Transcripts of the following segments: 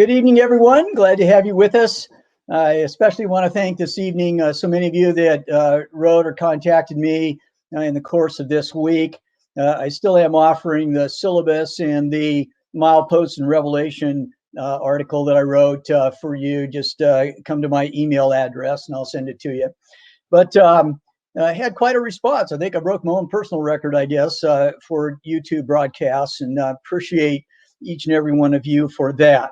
Good evening, everyone. Glad to have you with us. I especially want to thank this evening so many of you that wrote or contacted me in the course of this week. I still am offering the syllabus and the mileposts and revelation article that I wrote for you. Just come to my email address and I'll send it to you. But I had quite a response. I think I broke my own personal record, I guess, for YouTube broadcasts, and appreciate each and every one of you for that.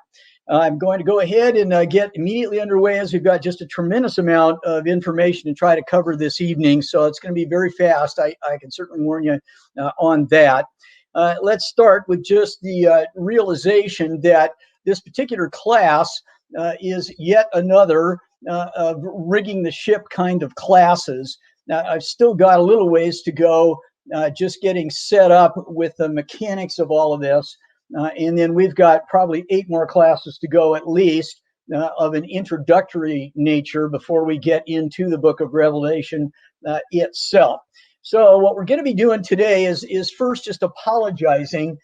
I'm going to go ahead and get immediately underway, as we've got just a tremendous amount of information to try to cover this evening. So it's going to be very fast. I can certainly warn you on that. Let's start with just the realization that this particular class is yet another of rigging the ship kind of classes. Now, I've still got a little ways to go just getting set up with the mechanics of all of this. And then we've got probably 8 more classes to go at least of an introductory nature before we get into the book of Revelation itself. So what we're going to be doing today is first just apologizing.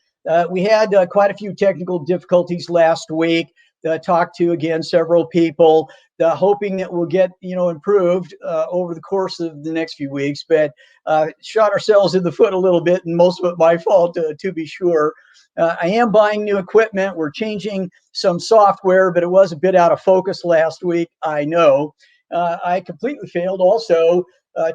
We had quite a few technical difficulties last week. Talked to, again, several people, hoping that we'll get, improved over the course of the next few weeks, but shot ourselves in the foot a little bit, and most of it my fault, to be sure. I am buying new equipment. We're changing some software, but it was a bit out of focus last week, I know. I completely failed also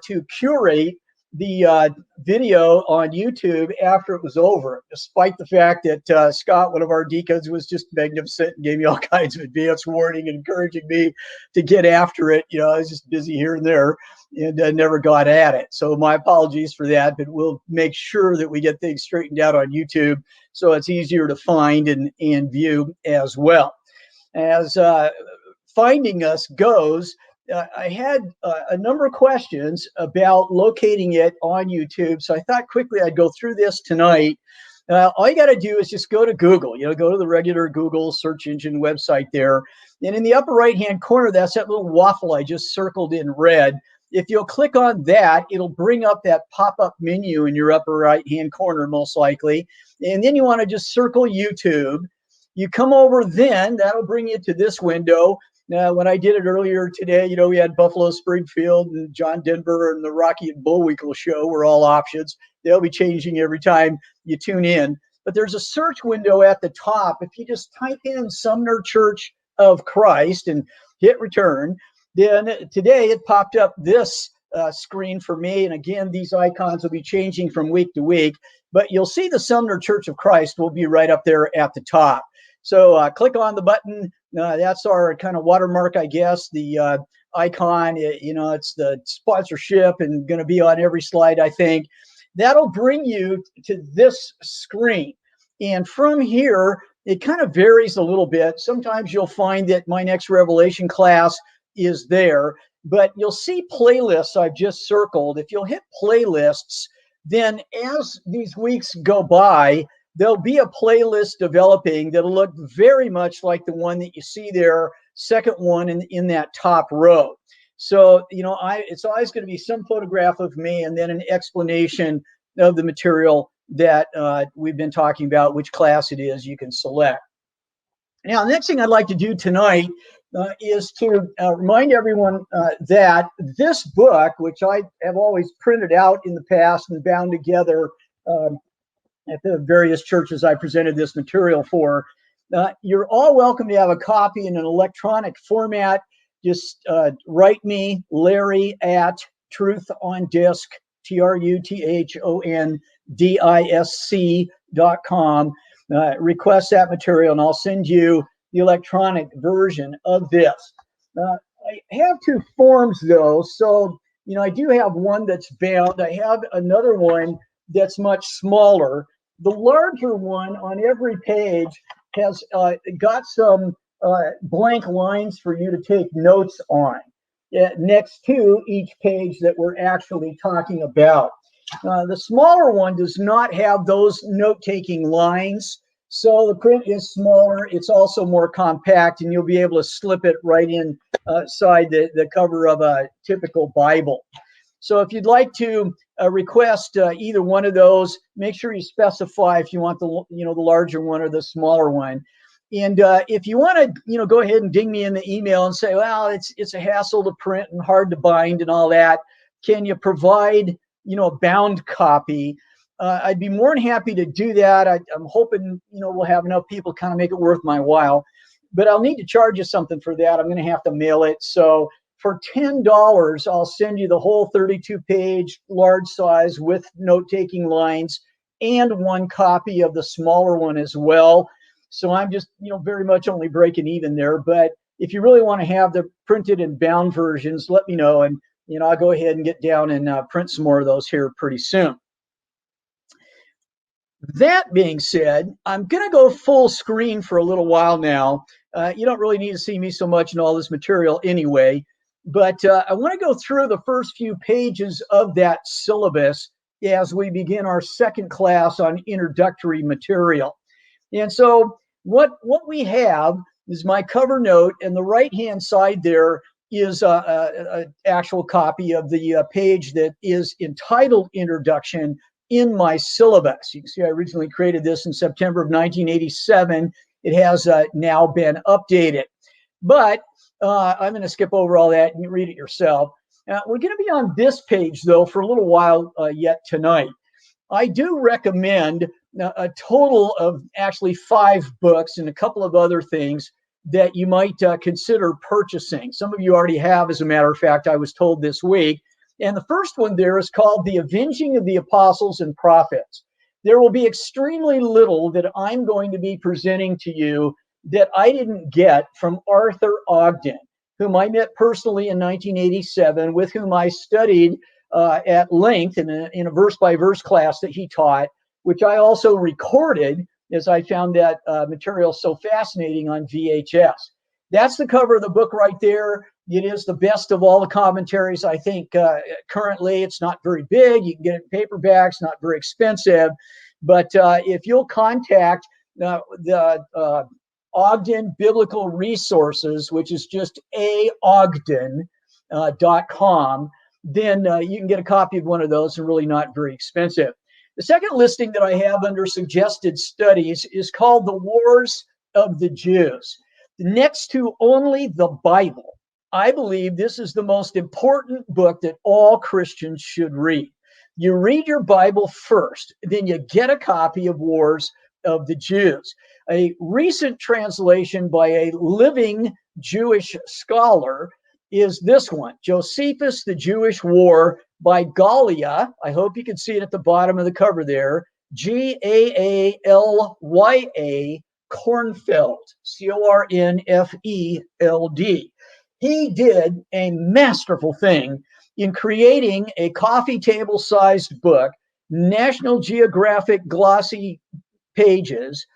to curate the video on YouTube after it was over, despite the fact that Scott, one of our deacons, was just magnificent and gave me all kinds of advance warning and encouraging me to get after it. I was just busy here and there and never got at it. So my apologies for that, but we'll make sure that we get things straightened out on YouTube so it's easier to find and view as well. As finding us goes, I had a number of questions about locating it on YouTube, so I thought quickly I'd go through this tonight. All you got to do is just go to Google, go to the regular Google search engine website there. And in the upper right-hand corner, that's that little waffle I just circled in red. If you'll click on that, it'll bring up that pop-up menu in your upper right-hand corner, most likely. And then you want to just circle YouTube. You come over then, that'll bring you to this window. When I did it earlier today, we had Buffalo Springfield and John Denver and the Rocky and Bullwinkle show were all options. They'll be changing every time you tune in. But there's a search window at the top. If you just type in Sumner Church of Christ and hit return, then today it popped up this screen for me. And again, these icons will be changing from week to week. But you'll see the Sumner Church of Christ will be right up there at the top. So click on the button. That's our kind of watermark, I guess. The icon, it's the sponsorship and going to be on every slide, I think. That'll bring you to this screen. And from here, it kind of varies a little bit. Sometimes you'll find that my next Revelation class is there, but you'll see playlists I've just circled. If you'll hit playlists, then as these weeks go by, there'll be a playlist developing that'll look very much like the one that you see there, second one in that top row. So, it's always going to be some photograph of me and then an explanation of the material that we've been talking about, which class it is you can select. Now, the next thing I'd like to do tonight is to remind everyone that this book, which I have always printed out in the past and bound together at the various churches I presented this material for, you're all welcome to have a copy in an electronic format. Just write me, Larry, at truthondisc, truthondisc.com. Request that material, and I'll send you the electronic version of this. I have 2 forms, though, so I do have one that's bound. I have another one that's much smaller. The larger one on every page has got some blank lines for you to take notes on next to each page that we're actually talking about. The smaller one does not have those note-taking lines, so the print is smaller. It's also more compact, and you'll be able to slip it right inside the cover of a typical Bible. So if you'd like to request either one of those, make sure you specify if you want the larger one or the smaller one. And if you want to, go ahead and ding me in the email and say, well, it's a hassle to print and hard to bind and all that. Can you provide, a bound copy? I'd be more than happy to do that. I'm hoping, we'll have enough people kind of make it worth my while. But I'll need to charge you something for that. I'm going to have to mail it. So for $10, I'll send you the whole 32-page large size with note-taking lines and one copy of the smaller one as well. So I'm just, very much only breaking even there. But if you really want to have the printed and bound versions, let me know. And, I'll go ahead and get down and print some more of those here pretty soon. That being said, I'm going to go full screen for a little while now. You don't really need to see me so much in all this material anyway. But I want to go through the first few pages of that syllabus as we begin our second class on introductory material. And so what we have is my cover note, and the right-hand side there is an actual copy of the page that is entitled Introduction in my syllabus. You can see I originally created this in September of 1987. It has now been updated. But I'm going to skip over all that and read it yourself. We're going to be on this page, though, for a little while yet tonight. I do recommend a total of actually 5 books and a couple of other things that you might consider purchasing. Some of you already have, as a matter of fact, I was told this week. And the first one there is called The Avenging of the Apostles and Prophets. There will be extremely little that I'm going to be presenting to you that I didn't get from Arthur Ogden, whom I met personally in 1987, with whom I studied at length in a verse-by-verse class that he taught, which I also recorded as I found that material so fascinating on VHS. That's the cover of the book right there. It is the best of all the commentaries, I think, currently. It's not very big. You can get it in paperbacks, not very expensive. But if you'll contact the Ogden Biblical Resources, which is just aogden.com, then you can get a copy of one of those, and really not very expensive. The second listing that I have under suggested studies is called The Wars of the Jews. Next to only the Bible, I believe this is the most important book that all Christians should read. You read your Bible first, then you get a copy of Wars of the Jews. A recent translation by a living Jewish scholar is this one, Josephus, the Jewish War, by Gallia. I hope you can see it at the bottom of the cover there. Gaalya Kornfeld, Cornfeld. He did a masterful thing in creating a coffee table-sized book, National Geographic glossy pages,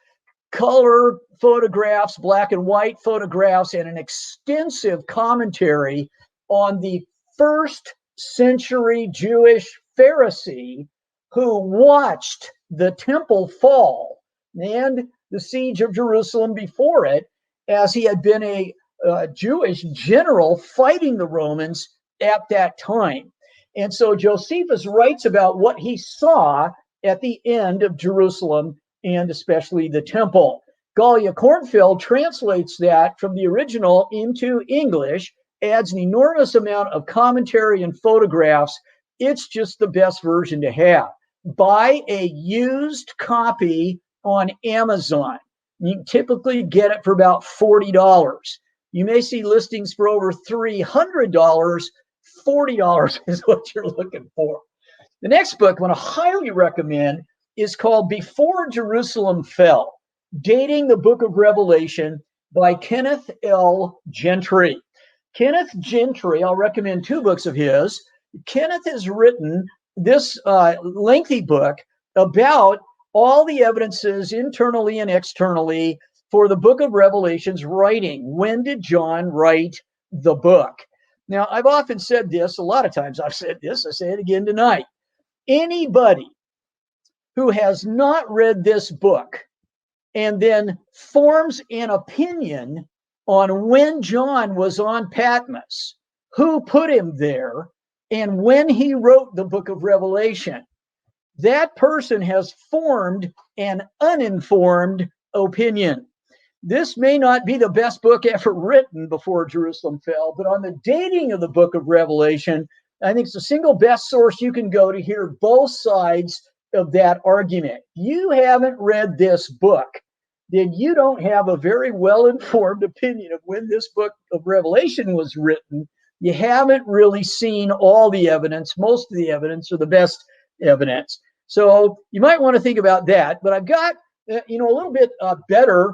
color photographs, black and white photographs, and an extensive commentary on the first century Jewish Pharisee who watched the temple fall and the siege of Jerusalem before it, as he had been a Jewish general fighting the Romans at that time. And so Josephus writes about what he saw at the end of Jerusalem, and especially the temple. Gallia Kornfeld translates that from the original into English, adds an enormous amount of commentary and photographs. It's just the best version to have. Buy a used copy on Amazon. You can typically get it for about $40. You may see listings for over $300. $40 is what you're looking for. The next book I want to highly recommend is called Before Jerusalem Fell, Dating the Book of Revelation by Kenneth L. Gentry. Kenneth Gentry, I'll recommend 2 books of his. Kenneth has written this lengthy book about all the evidences internally and externally for the book of Revelation's writing. When did John write the book? Now, I've often said this, a lot of times I've said this, I say it again tonight. Anybody who has not read this book and then forms an opinion on when John was on Patmos, who put him there, and when he wrote the book of Revelation, that person has formed an uninformed opinion. This may not be the best book ever written before Jerusalem fell, but on the dating of the book of Revelation, I think it's the single best source you can go to hear both sides of that argument. You haven't read this book, then you don't have a very well-informed opinion of when this book of Revelation was written. You haven't really seen all the evidence, most of the evidence, or the best evidence. So you might want to think about that. But I've got, a little bit better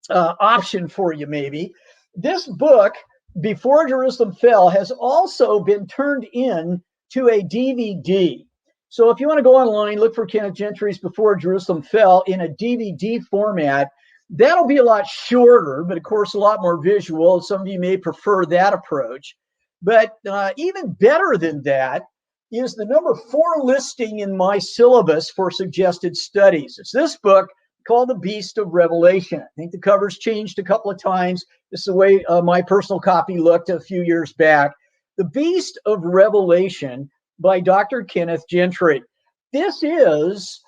option for you, maybe. This book, Before Jerusalem Fell, has also been turned in to a DVD. So if you want to go online, look for Kenneth Gentry's Before Jerusalem Fell in a DVD format. That'll be a lot shorter, but of course a lot more visual. Some of you may prefer that approach. But even better than that is the number 4 listing in my syllabus for suggested studies. It's this book called The Beast of Revelation. I think the cover's changed a couple of times. This is the way my personal copy looked a few years back. The Beast of Revelation by Dr. Kenneth Gentry. This is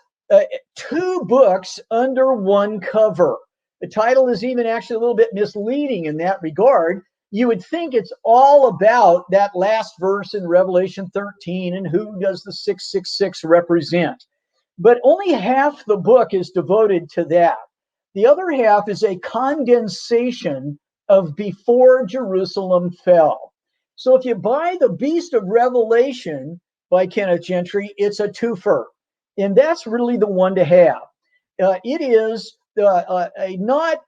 2 books under one cover. The title is even actually a little bit misleading in that regard. You would think it's all about that last verse in Revelation 13 and who does the 666 represent. But only half the book is devoted to that. The other half is a condensation of Before Jerusalem Fell. So if you buy The Beast of Revelation by Kenneth Gentry, it's a twofer. And that's really the one to have. It is a not,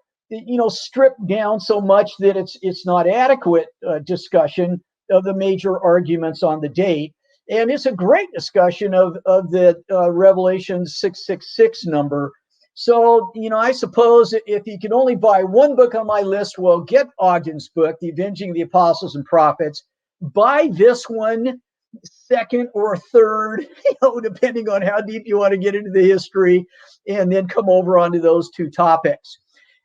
stripped down so much that it's not adequate discussion of the major arguments on the date. And it's a great discussion of the Revelation 666 number. So, I suppose if you can only buy one book on my list, well, get Ogden's book, The Avenging of the Apostles and Prophets. Buy this one, second or third, depending on how deep you want to get into the history, and then come over onto those 2 topics.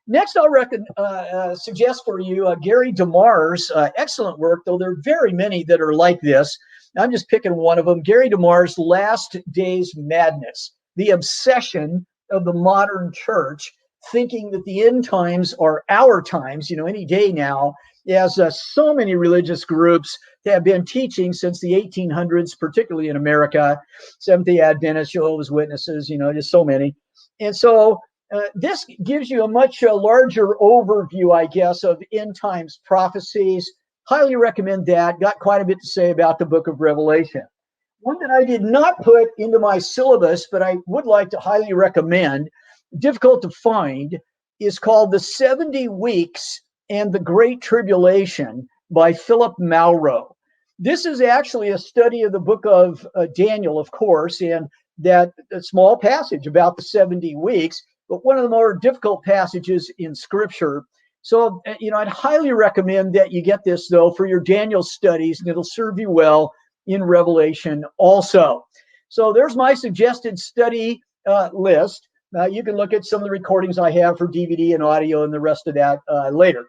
Next, I'll suggest for you Gary DeMar's excellent work, though there are very many that are like this. I'm just picking one of them. Gary DeMar's Last Days Madness, the obsession of the modern church, thinking that the end times are our times, any day now, as so many religious groups have been teaching since the 1800s, particularly in America, Seventh-day Adventists, Jehovah's Witnesses, just so many. And so this gives you a much larger overview, I guess, of end times prophecies. Highly recommend that. Got quite a bit to say about the book of Revelation. One that I did not put into my syllabus, but I would like to highly recommend, difficult to find, is called The 70 Weeks and the Great Tribulation by Philip Mauro. This is actually a study of the book of Daniel, of course, and that small passage about the 70 weeks, but one of the more difficult passages in Scripture. So, I'd highly recommend that you get this, though, for your Daniel studies, and it'll serve you well in Revelation also. So there's my suggested study list. You can look at some of the recordings I have for DVD and audio and the rest of that later.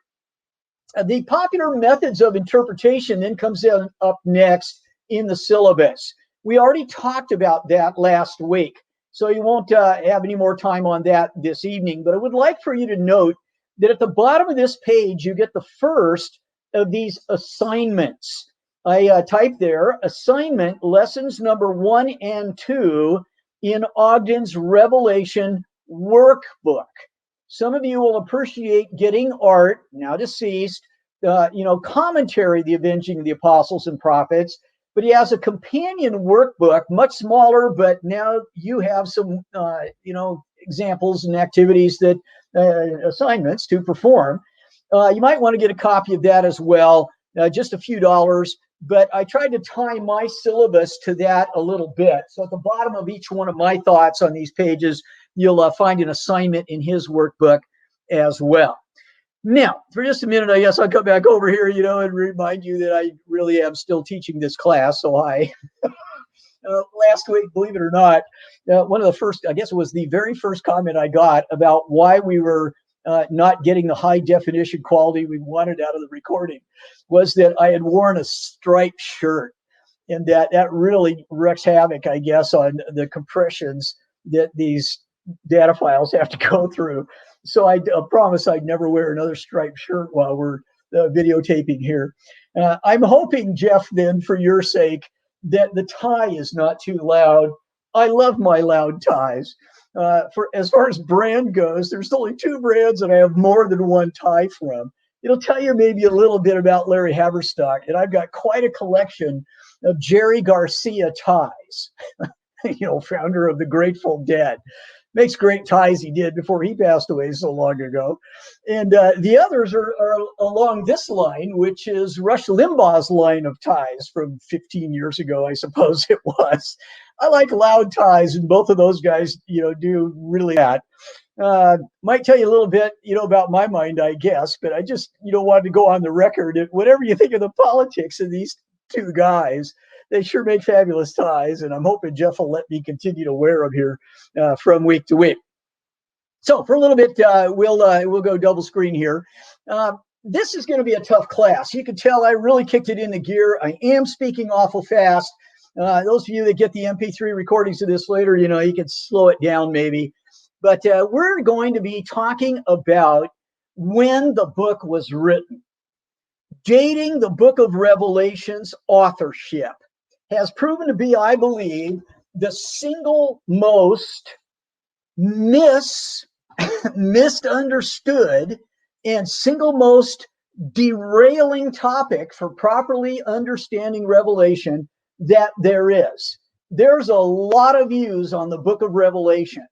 The popular methods of interpretation then comes up next in the syllabus. We already talked about that last week, so you won't have any more time on that this evening. But I would like for you to note that at the bottom of this page, you get the first of these assignments. I typed there, assignment lessons number 1 and 2 in Ogden's Revelation workbook. Some of you will appreciate getting Art, now deceased, commentary, The Avenging of the Apostles and Prophets, but he has a companion workbook, much smaller, but now you have some, examples and activities that, assignments to perform. You might want to get a copy of that as well, just a few dollars, but I tried to tie my syllabus to that a little bit. So at the bottom of each one of my thoughts on these pages, you'll find an assignment in his workbook as well. Now, for just a minute, I guess I'll come back over here, and remind you that I really am still teaching this class. So last week, believe it or not, one of the first, I guess it was the very first comment I got about why we were not getting the high definition quality we wanted out of the recording was that I had worn a striped shirt, and that really wreaks havoc, I guess, on the compressions that these data files have to go through. So I promise I'd never wear another striped shirt while we're videotaping here. I'm hoping, Jeff, then, for your sake, that the tie is not too loud. I love my loud ties. For as far as brand goes, there's only two brands, and I have more than one tie from. It'll tell you maybe a little bit about Larry Haverstock, and I've got quite a collection of Jerry Garcia ties. Founder of the Grateful Dead. Makes great ties he did before he passed away so long ago. And the others are along this line, which is Rush Limbaugh's line of ties from 15 years ago, I suppose it was. I like loud ties, and both of those guys, do really that. Might tell you a little bit, about my mind, I guess, but I just, wanted to go on the record. Whatever you think of the politics of these two guys, they sure make fabulous ties, and I'm hoping Jeff will let me continue to wear them here from week to week. So for a little bit, we'll go double screen here. This is going to be a tough class. You can tell I really kicked it into gear. I am speaking awful fast. Those of you that get the MP3 recordings of this later, you can slow it down maybe. But we're going to be talking about when the book was written. Dating the book of Revelation's authorship has proven to be, I believe, the single most misunderstood and single most derailing topic for properly understanding Revelation that there is. There's a lot of views on the book of Revelation,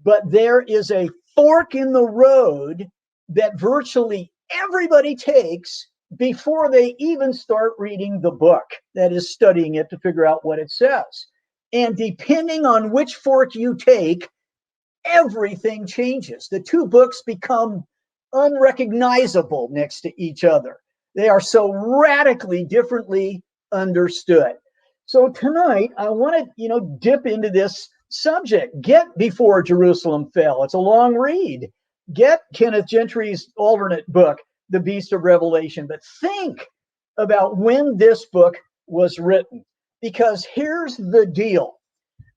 but there is a fork in the road that virtually everybody takes before they even start reading the book, that is, studying it to figure out what it says. And depending on which fork you take, everything changes. The two books become unrecognizable next to each other. They are so radically differently understood. So tonight, I want to, dip into this subject. Get Before Jerusalem Fell. It's a long read. Get Kenneth Gentry's alternate book, The Beast of Revelation, but think about when this book was written, because here's the deal.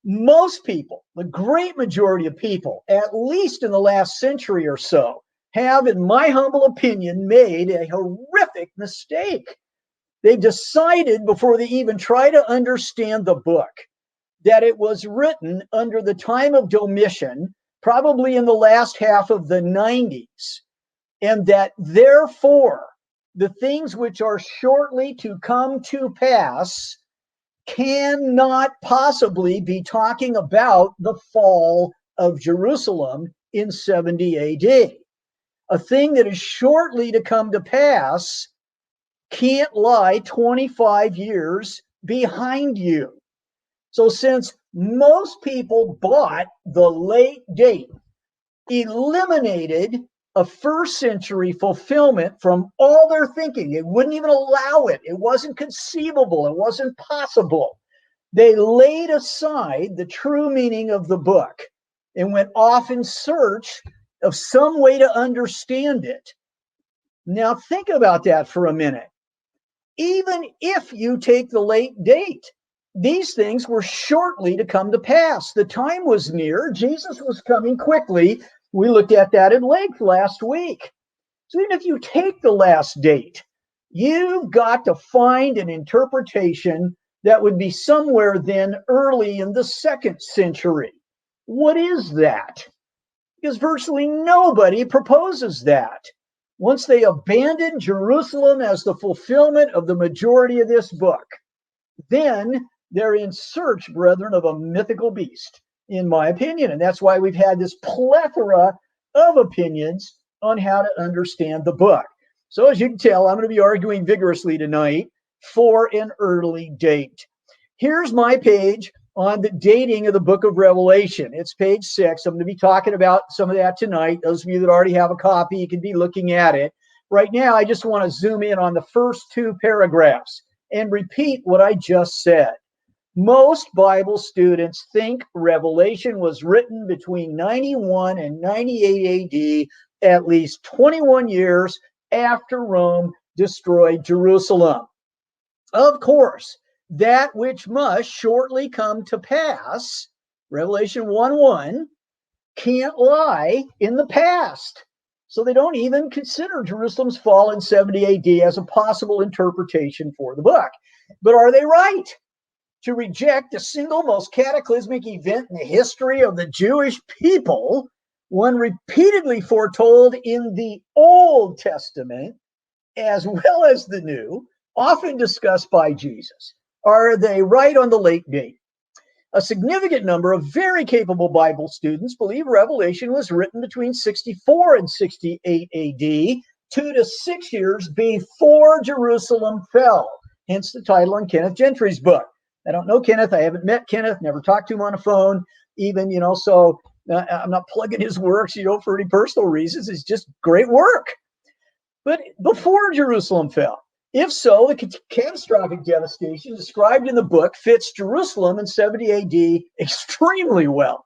Most people, the great majority of people, at least in the last century or so, have, in my humble opinion, made a horrific mistake. They decided before they even try to understand the book that it was written under the time of Domitian, probably in the last half of the 90s. And that therefore, the things which are shortly to come to pass cannot possibly be talking about the fall of Jerusalem in 70 AD. A thing that is shortly to come to pass can't lie 25 years behind you. So since most people bought the late date, eliminated a first century fulfillment from all their thinking. They wouldn't even allow it. It wasn't conceivable. It wasn't possible. They laid aside the true meaning of the book and went off in search of some way to understand it. Now think about that for a minute. Even if you take the late date, these things were shortly to come to pass. The time was near. Jesus was coming quickly. We looked at that at length last week. So even if you take the last date, you've got to find an interpretation that would be somewhere then early in the 2nd century. What is that? Because virtually nobody proposes that. Once they abandon Jerusalem as the fulfillment of the majority of this book, then they're in search, brethren, of a mythical beast, in my opinion. And that's why we've had this plethora of opinions on how to understand the book. So as you can tell, I'm going to be arguing vigorously tonight for an early date. Here's my page on the dating of the book of Revelation. It's page 6. I'm going to be talking about some of that tonight. Those of you that already have a copy, you can be looking at it. Right now, I just want to zoom in on the first 2 paragraphs and repeat what I just said. Most Bible students think Revelation was written between 91 and 98 AD, at least 21 years after Rome destroyed Jerusalem. Of course, that which must shortly come to pass, Revelation 1:1, can't lie in the past. So they don't even consider Jerusalem's fall in 70 AD as a possible interpretation for the book. But are they right to reject the single most cataclysmic event in the history of the Jewish people, one repeatedly foretold in the Old Testament as well as the New, often discussed by Jesus? Are they right on the late date? A significant number of very capable Bible students believe Revelation was written between 64 and 68 AD, 2 to 6 years before Jerusalem fell, hence the title on Kenneth Gentry's book. I don't know Kenneth. I haven't met Kenneth, never talked to him on a phone, even, so I'm not plugging his works, for any personal reasons. It's just great work. But before Jerusalem fell, if so, the catastrophic devastation described in the book fits Jerusalem in 70 AD extremely well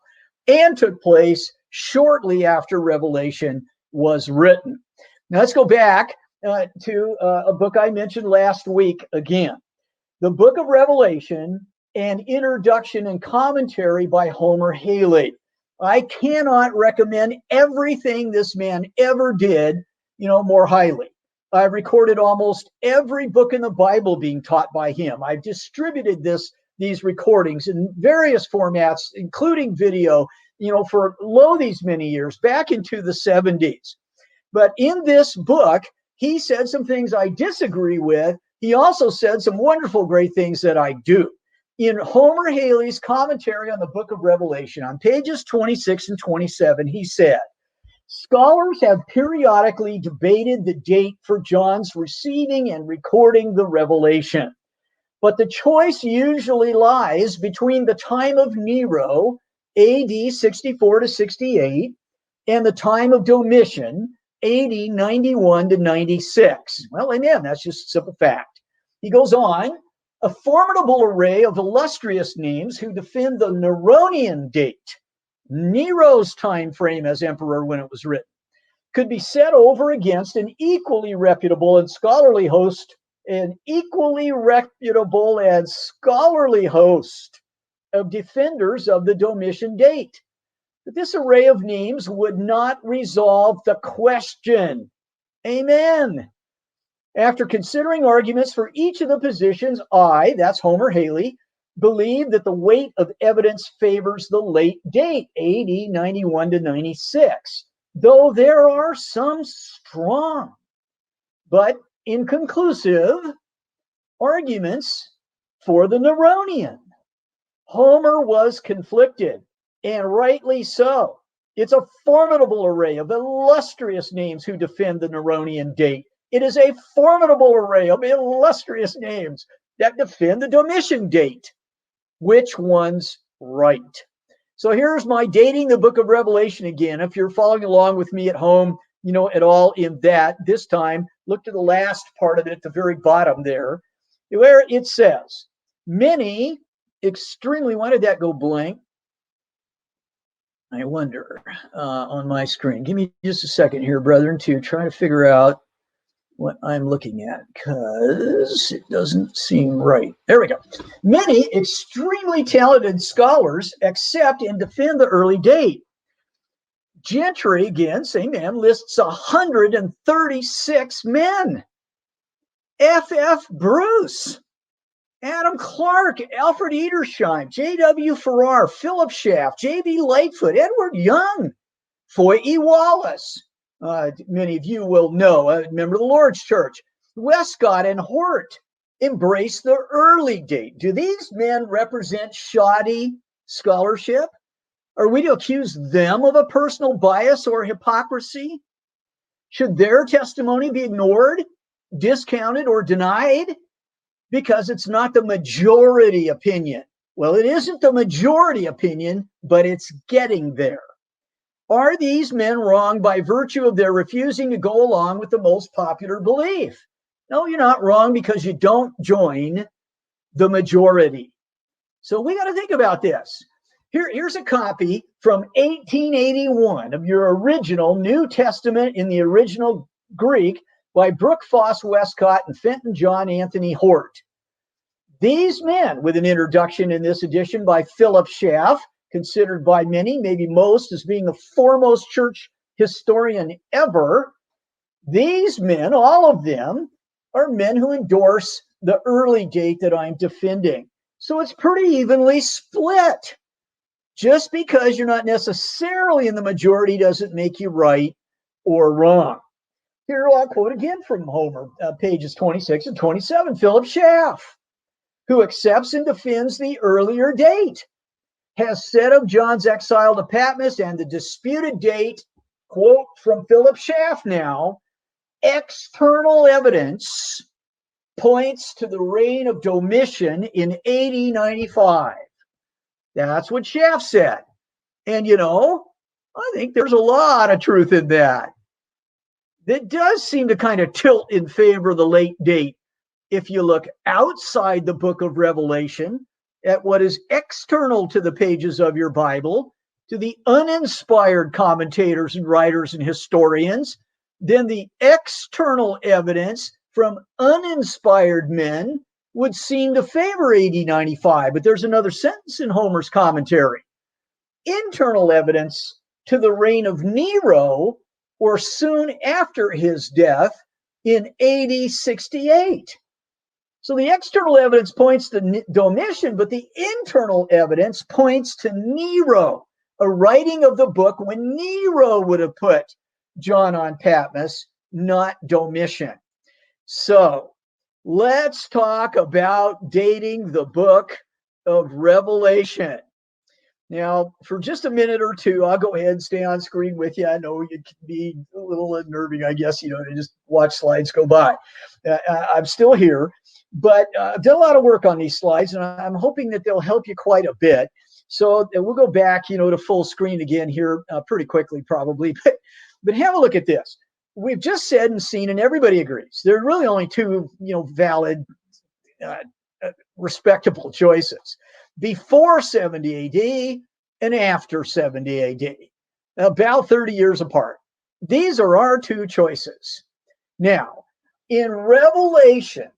and took place shortly after Revelation was written. Now let's go back to a book I mentioned last week again. The book of Revelation, an introduction and commentary by Homer Haley. I cannot recommend everything this man ever did, more highly. I've recorded almost every book in the Bible being taught by him. I've distributed these recordings in various formats, including video, for these many years, back into the 70s. But in this book, he said some things I disagree with. He also said some wonderful, great things that I do. In Homer Haley's commentary on the book of Revelation, on pages 26 and 27, he said, scholars have periodically debated the date for John's receiving and recording the revelation, but the choice usually lies between the time of Nero, AD 64 to 68, and the time of Domitian, AD 91 to 96. Well, amen. That's just a simple fact. He goes on, a formidable array of illustrious names who defend the Neronian date, Nero's time frame as emperor when it was written, could be set over against an equally reputable and scholarly host of defenders of the Domitian date. But this array of names would not resolve the question. Amen. After considering arguments for each of the positions, that's Homer Haley, believe that the weight of evidence favors the late date, AD 91 to 96, though there are some strong but inconclusive arguments for the Neronian. Homer was conflicted, and rightly so. It's a formidable array of illustrious names who defend the Neronian date. It is a formidable array of illustrious names that defend the Domitian date. Which one's right? So here's my dating the book of Revelation again. If you're following along with me at home, at all in that, this time, look to the last part of it at the very bottom there, where it says, many extremely, why did that go blank? I wonder on my screen. Give me just a second here, brethren, to try to figure out what I'm looking at, because it doesn't seem right. There we go. Many extremely talented scholars accept and defend the early date. Gentry, again, same man, lists 136 men. F.F. Bruce, Adam Clark, Alfred Edersheim, J.W. Farrar, Philip Schaff, J.B. Lightfoot, Edward Young, Foy E. Wallace, many of you will know, a member of the Lord's Church, Westcott and Hort embrace the early date. Do these men represent shoddy scholarship? Are we to accuse them of a personal bias or hypocrisy? Should their testimony be ignored, discounted, or denied because it's not the majority opinion? Well, it isn't the majority opinion, but it's getting there. Are these men wrong by virtue of their refusing to go along with the most popular belief? No, you're not wrong because you don't join the majority. So we got to think about this. Here's a copy from 1881 of your original New Testament in the original Greek by Brooke Foss Westcott and Fenton John Anthony Hort. These men, with an introduction in this edition by Philip Schaff, considered by many, maybe most, as being the foremost church historian ever. These men, all of them, are men who endorse the early date that I'm defending. So it's pretty evenly split. Just because you're not necessarily in the majority doesn't make you right or wrong. Here I'll quote again from Homer, pages 26 and 27, Philip Schaff, who accepts and defends the earlier date, has said of John's exile to Patmos and the disputed date, quote from Philip Schaff now, external evidence points to the reign of Domitian in AD 95. That's what Schaff said. And, I think there's a lot of truth in that. That does seem to kind of tilt in favor of the late date if you look outside the book of Revelation at what is external to the pages of your Bible, to the uninspired commentators and writers and historians. Then the external evidence from uninspired men would seem to favor AD 95. But there's another sentence in Homer's commentary. Internal evidence to the reign of Nero, or soon after his death in AD 68. So the external evidence points to Domitian, but the internal evidence points to Nero, a writing of the book when Nero would have put John on Patmos, not Domitian. So let's talk about dating the book of Revelation. Now, for just a minute or two, I'll go ahead and stay on screen with you. I know it can be a little unnerving, I guess, to just watch slides go by. I'm still here, but I've done a lot of work on these slides, and I'm hoping that they'll help you quite a bit. So we'll go back, to full screen again here pretty quickly, probably. But have a look at this. We've just said and seen, and everybody agrees, there are really only two, valid, respectable choices. Before 70 AD and after 70 AD, about 30 years apart. These are our two choices. Now, in Revelation,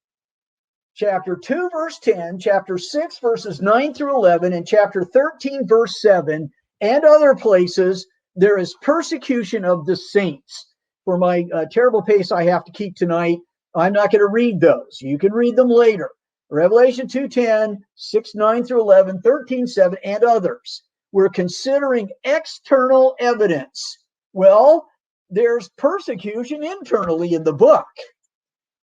chapter 2, verse 10, chapter 6, verses 9 through 11, and chapter 13, verse 7, and other places, there is persecution of the saints. For my terrible pace I have to keep tonight, I'm not going to read those. You can read them later. Revelation 2:10, 6:9 through 11, 13:7, and others. We're considering external evidence. Well, there's persecution internally in the book,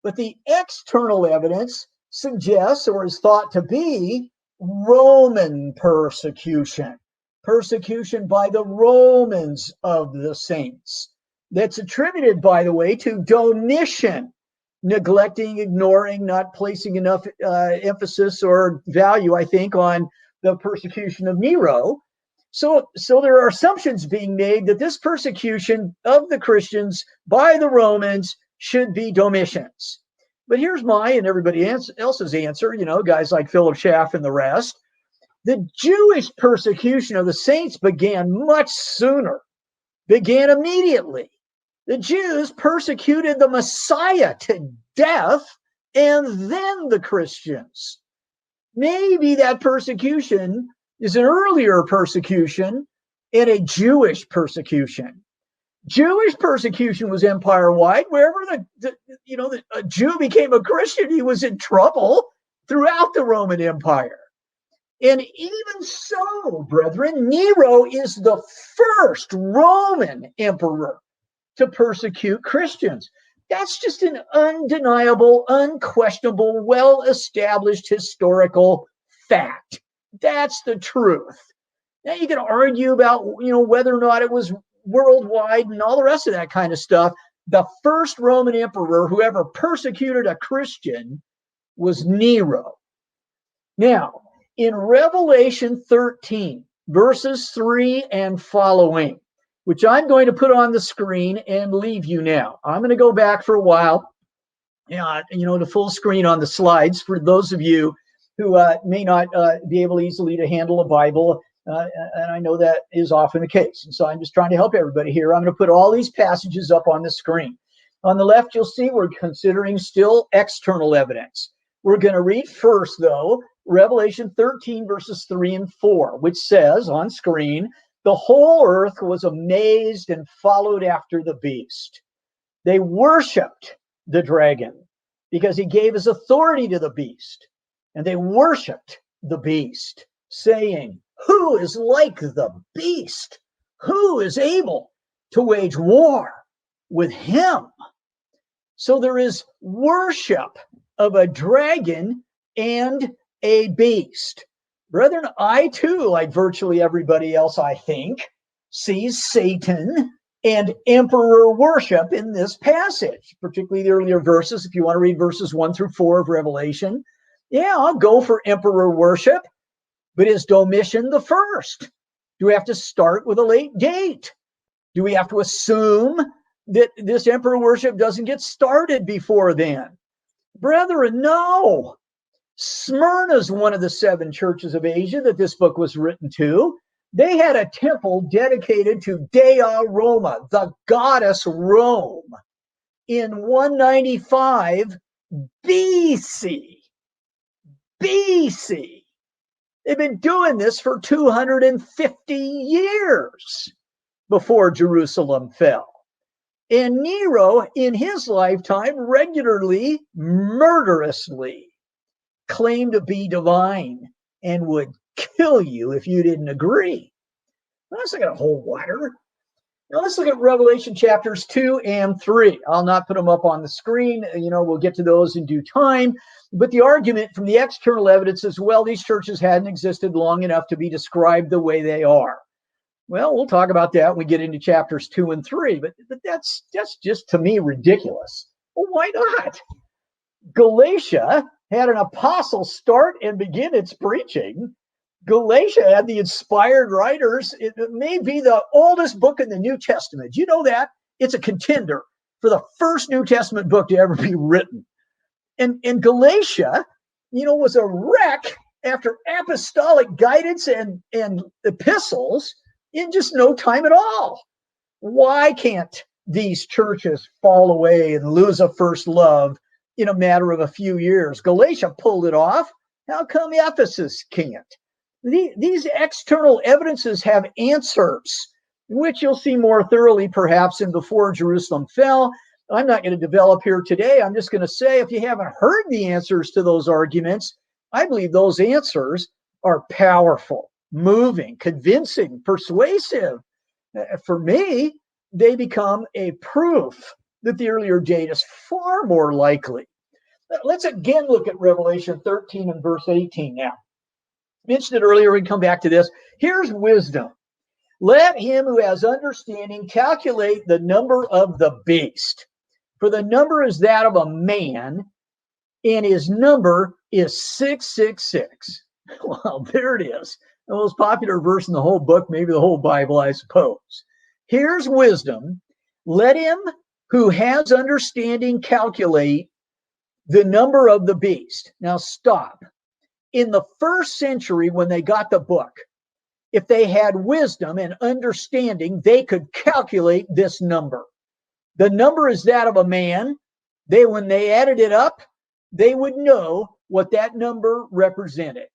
but the external evidence suggests, or is thought to be, Roman persecution. Persecution by the Romans of the saints. That's attributed, by the way, to Domitian. Neglecting, ignoring, not placing enough emphasis or value, I think, on the persecution of Nero. So there are assumptions being made that this persecution of the Christians by the Romans should be Domitian's. But here's my and everybody else's answer, guys like Philip Schaff and the rest. The Jewish persecution of the saints began much sooner, began immediately. The Jews persecuted the Messiah to death, and then the Christians. Maybe that persecution is an earlier persecution and a Jewish persecution. Jewish persecution was empire-wide. Wherever a Jew became a Christian, he was in trouble throughout the Roman Empire. And even so, brethren, Nero is the first Roman emperor to persecute Christians. That's just an undeniable, unquestionable, well-established historical fact. That's the truth. Now you can argue about, whether or not it was worldwide and all the rest of that kind of stuff. The first Roman emperor who ever persecuted a Christian was Nero. Now, in Revelation 13, verses 3 and following, which I'm going to put on the screen and leave you now. I'm going to go back for a while, to full screen on the slides for those of you who may not be able easily to handle a Bible, and I know that is often the case. And so I'm just trying to help everybody here. I'm going to put all these passages up on the screen. On the left, you'll see we're considering still external evidence. We're going to read first, though, Revelation 13, verses 3 and 4, which says on screen, the whole earth was amazed and followed after the beast. They worshiped the dragon because he gave his authority to the beast. And they worshiped the beast, saying, who is like the beast? Who is able to wage war with him? So there is worship of a dragon and a beast. Brethren, I too, like virtually everybody else, I think, sees Satan and emperor worship in this passage, particularly the earlier verses. If you want to read verses 1 through 4 of Revelation, yeah, I'll go for emperor worship. But is Domitian the first? Do we have to start with a late date? Do we have to assume that this emperor worship doesn't get started before then? Brethren, no. Smyrna is one of the 7 churches of Asia that this book was written to. They had a temple dedicated to Dea Roma, the goddess Rome, in 195 BC. BC. They've been doing this for 250 years before Jerusalem fell. And Nero, in his lifetime, regularly, murderously claimed to be divine and would kill you if you didn't agree. Let's look at a whole water. Now let's look at Revelation chapters 2 and 3. I'll not put them up on the screen. We'll get to those in due time. But the argument from the external evidence is, well, these churches hadn't existed long enough to be described the way they are. Well, we'll talk about that when we get into chapters 2 and 3. But that's just, to me, ridiculous. Well, why not? Galatia had an apostle start and begin its preaching. Galatia had the inspired writers. It may be the oldest book in the New Testament. You know that? It's a contender for the first New Testament book to ever be written. And Galatia, was a wreck after apostolic guidance and epistles in just no time at all. Why can't these churches fall away and lose a first love in a matter of a few years? Galatia pulled it off. How come Ephesus can't? These external evidences have answers, which you'll see more thoroughly perhaps in Before Jerusalem Fell. I'm not going to develop here today. I'm just going to say, if you haven't heard the answers to those arguments, I believe those answers are powerful, moving, convincing, persuasive. For me, they become a proof that the earlier date is far more likely. Let's again look at Revelation 13 and verse 18 now. Mentioned it earlier, we can come back to this. Here's wisdom. Let him who has understanding calculate the number of the beast. For the number is that of a man, and his number is 666. Well, there it is. The most popular verse in the whole book, maybe the whole Bible, I suppose. Here's wisdom. Let him who has understanding calculate the number of the beast. Now stop. In the first century, when they got the book, if they had wisdom and understanding, they could calculate this number. The number is that of a man. When they added it up, they would know what that number represented.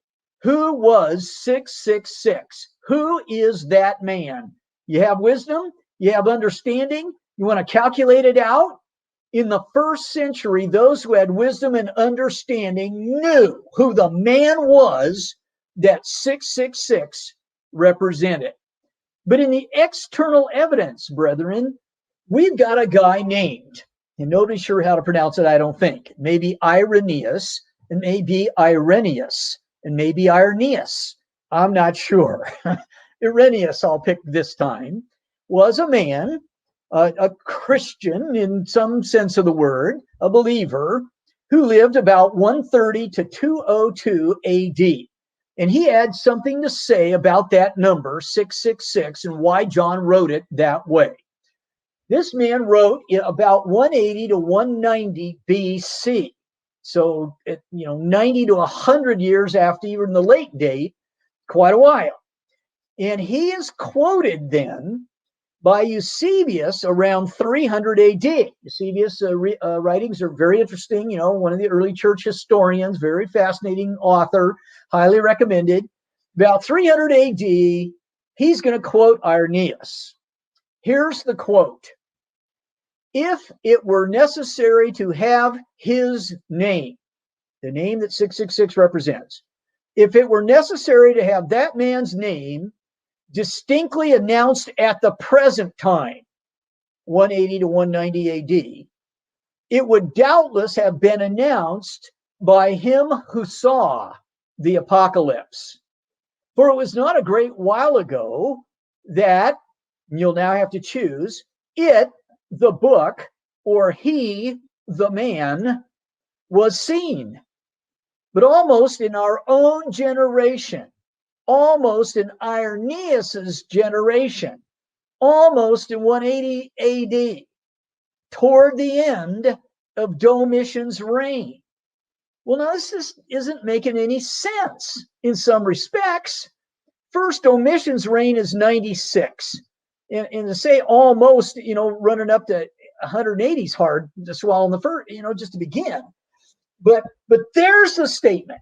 Who was 666? Who is that man? You have wisdom, you have understanding, you want to calculate it out? In the first century, those who had wisdom and understanding knew who the man was that 666 represented. But in the external evidence, brethren, we've got a guy named, and nobody's sure how to pronounce it, I don't think. Maybe Irenaeus, and maybe Irenaeus, and maybe Irenaeus. I'm not sure. Irenaeus, I'll pick this time, was a man, a Christian in some sense of the word, a believer, who lived about 130 to 202 AD. And he had something to say about that number, 666, and why John wrote it that way. This man wrote about 180 to 190 BC. So, 90 to 100 years after even the late date, quite a while. And he is quoted then by Eusebius around 300 AD. Eusebius' writings are very interesting. You know, one of the early church historians, very fascinating author, highly recommended. About 300 AD, he's going to quote Irenaeus. Here's the quote. If it were necessary to have his name, the name that 666 represents, if it were necessary to have that man's name distinctly announced at the present time, 180 to 190 AD, it would doubtless have been announced by him who saw the apocalypse. For it was not a great while ago that, you'll now have to choose, it, the book, or he, the man, was seen. But almost in our own generation, almost in Irenaeus's generation, almost in 180 AD, toward the end of Domitian's reign. Well, now this isn't making any sense in some respects. First, Domitian's reign is 96. And to say almost, you know, running up to 180 is hard to swallow in the first, you know, just to begin. But there's the statement.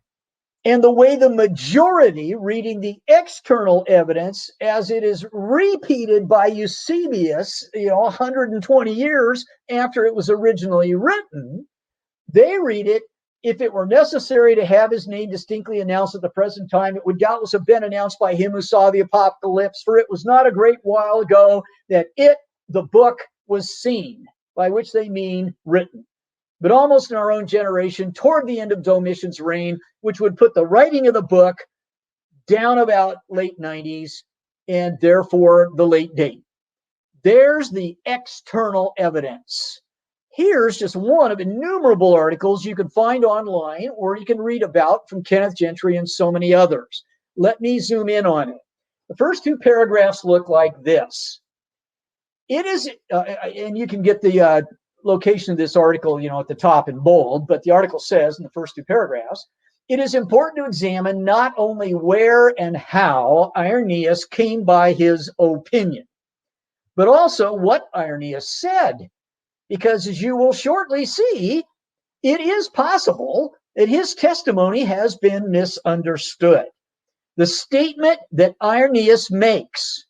And the way the majority, reading the external evidence as it is repeated by Eusebius, you know, 120 years after it was originally written, they read it, if it were necessary to have his name distinctly announced at the present time, it would doubtless have been announced by him who saw the apocalypse, for it was not a great while ago that it, the book, was seen, by which they mean written. But almost in our own generation, toward the end of Domitian's reign, which would put the writing of the book down about late 90s, and therefore the late date. There's the external evidence. Here's just one of innumerable articles you can find online or you can read about from Kenneth Gentry and so many others. Let me zoom in on it. The first two paragraphs look like this. It is, and you can get the location of this article, you know, at the top in bold, but the article says in the first two paragraphs, it is important to examine not only where and how Irenaeus came by his opinion, but also what Irenaeus said. Because as you will shortly see, it is possible that his testimony has been misunderstood. The statement that Irenaeus makes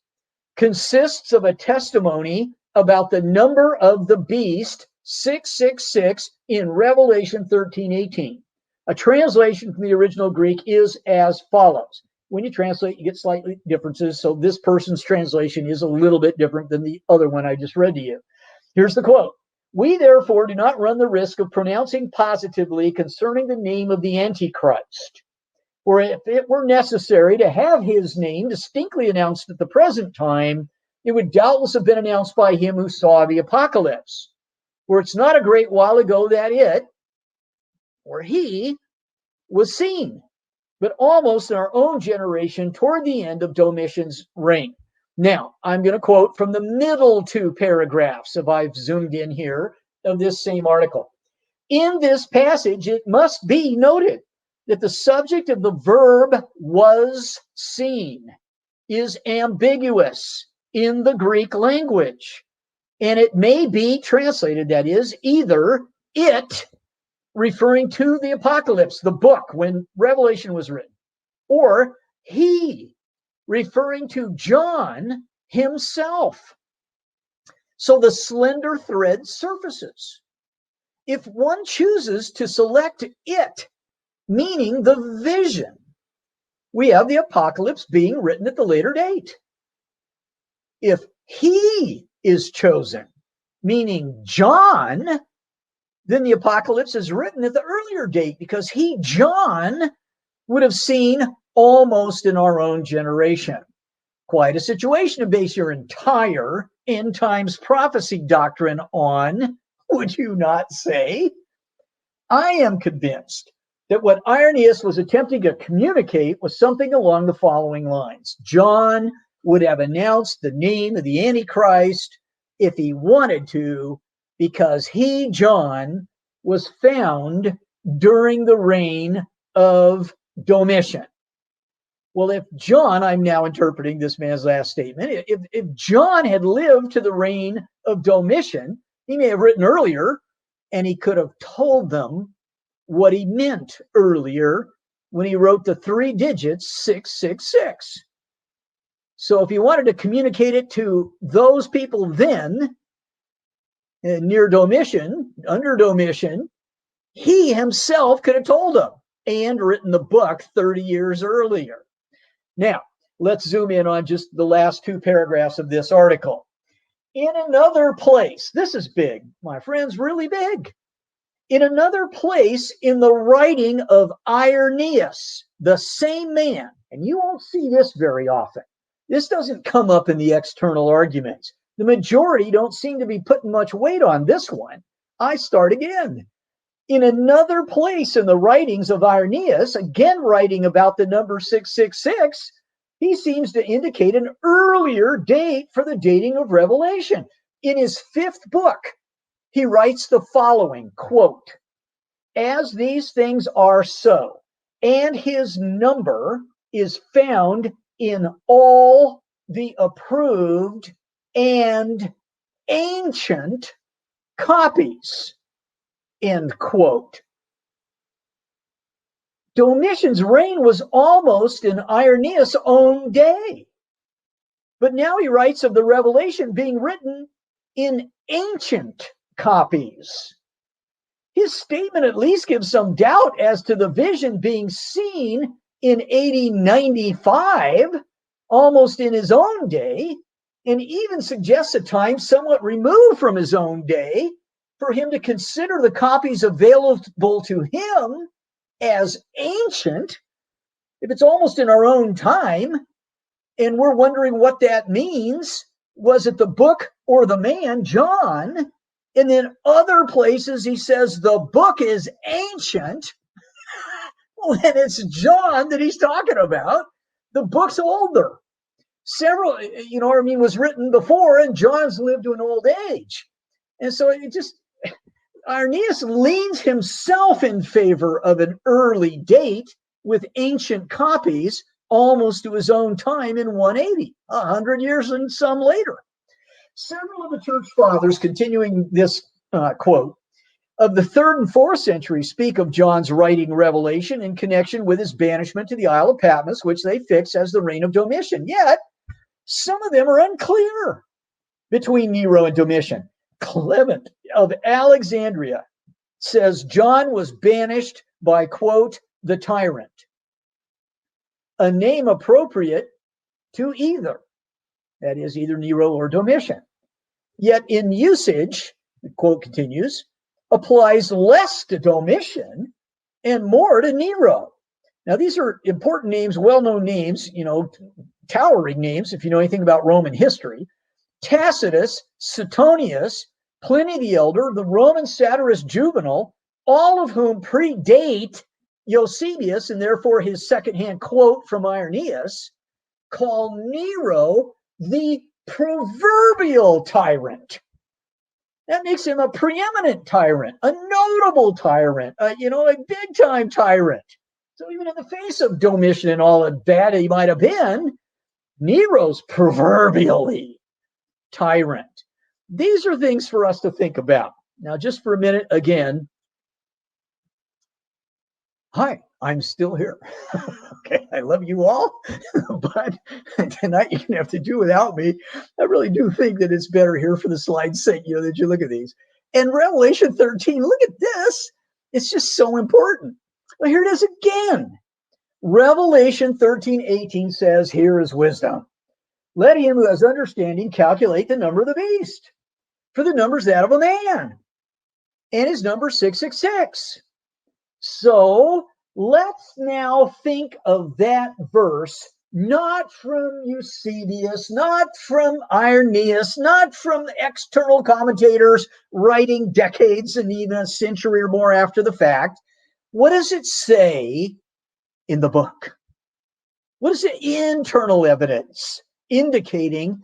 consists of a testimony about the number of the beast, 666, in Revelation 13:18. A translation from the original Greek is as follows. When you translate, you get slightly differences. So this person's translation is a little bit different than the other one I just read to you. Here's the quote. We therefore do not run the risk of pronouncing positively concerning the name of the Antichrist. For if it were necessary to have his name distinctly announced at the present time, it would doubtless have been announced by him who saw the apocalypse. For it's not a great while ago that it, or he, was seen, but almost in our own generation toward the end of Domitian's reign. Now, I'm going to quote from the middle two paragraphs, if I've zoomed in here, of this same article. In this passage, it must be noted that the subject of the verb was seen is ambiguous in the Greek language. And it may be translated, that is, either it, referring to the apocalypse, the book when Revelation was written, or he, referring to John himself. So the slender thread surfaces. If one chooses to select it, meaning the vision, we have the apocalypse being written at the later date. If he is chosen, meaning John, then the apocalypse is written at the earlier date because he, John, would have seen almost in our own generation. Quite a situation to base your entire end times prophecy doctrine on, would you not say? I am convinced that what Irenaeus was attempting to communicate was something along the following lines. John would have announced the name of the Antichrist if he wanted to, because he, John, was found during the reign of Domitian. Well, if John, I'm now interpreting this man's last statement, if John had lived to the reign of Domitian, he may have written earlier, and he could have told them what he meant earlier when he wrote the 3 digits 666. So if he wanted to communicate it to those people then, near Domitian, under Domitian, he himself could have told them and written the book 30 years earlier. Now, let's zoom in on just the last 2 paragraphs of this article. In another place, this is big, my friends, really big. In another place in the writing of Irenaeus, the same man, and you won't see this very often. This doesn't come up in the external arguments. The majority don't seem to be putting much weight on this one. I start again. In another place in the writings of Irenaeus, again writing about the number 666, he seems to indicate an earlier date for the dating of Revelation. In his 5th book, he writes the following, quote, "As these things are so, and his number is found in all the approved and ancient copies," end quote. Domitian's reign was almost in Irenaeus' own day. But now he writes of the Revelation being written in ancient copies. His statement at least gives some doubt as to the vision being seen in AD 95, almost in his own day, and even suggests a time somewhat removed from his own day for him to consider the copies available to him as ancient, if it's almost in our own time, and we're wondering what that means. Was it the book or the man, John? And then other places he says the book is ancient when it's John that he's talking about. The book's older. Several, was written before, and John's lived to an old age. And so Irenaeus leans himself in favor of an early date with ancient copies almost to his own time in 180, 100 years and some later. Several of the church fathers, continuing this quote, of the 3rd and 4th century speak of John's writing Revelation in connection with his banishment to the Isle of Patmos, which they fix as the reign of Domitian. Yet, some of them are unclear between Nero and Domitian. Clement of Alexandria says John was banished by, quote, the tyrant, a name appropriate to either, that is, either Nero or Domitian. Yet in usage, the quote continues, applies less to Domitian and more to Nero. Now, these are important names, well-known names, towering names, if you know anything about Roman history. Tacitus, Suetonius, Pliny the Elder, the Roman satirist Juvenal, all of whom predate Eusebius, and therefore his secondhand quote from Irenaeus, call Nero the proverbial tyrant. That makes him a preeminent tyrant, a notable tyrant, a big-time tyrant. So even in the face of Domitian and all the bad he might have been, Nero's proverbially tyrant. These are things for us to think about. Now, just for a minute, again, hi, I'm still here. Okay, I love you all, but tonight you're going to have to do without me. I really do think that it's better here for the slide's sake, that you look at these. And Revelation 13, look at this. It's just so important. Well, here it is again. Revelation 13:18 says, here is wisdom. Let him who has understanding calculate the number of the beast, for the number is that of a man, and his number 666. So let's now think of that verse, not from Eusebius, not from Irenaeus, not from external commentators writing decades and even a century or more after the fact. What does it say in the book? What is the internal evidence indicating?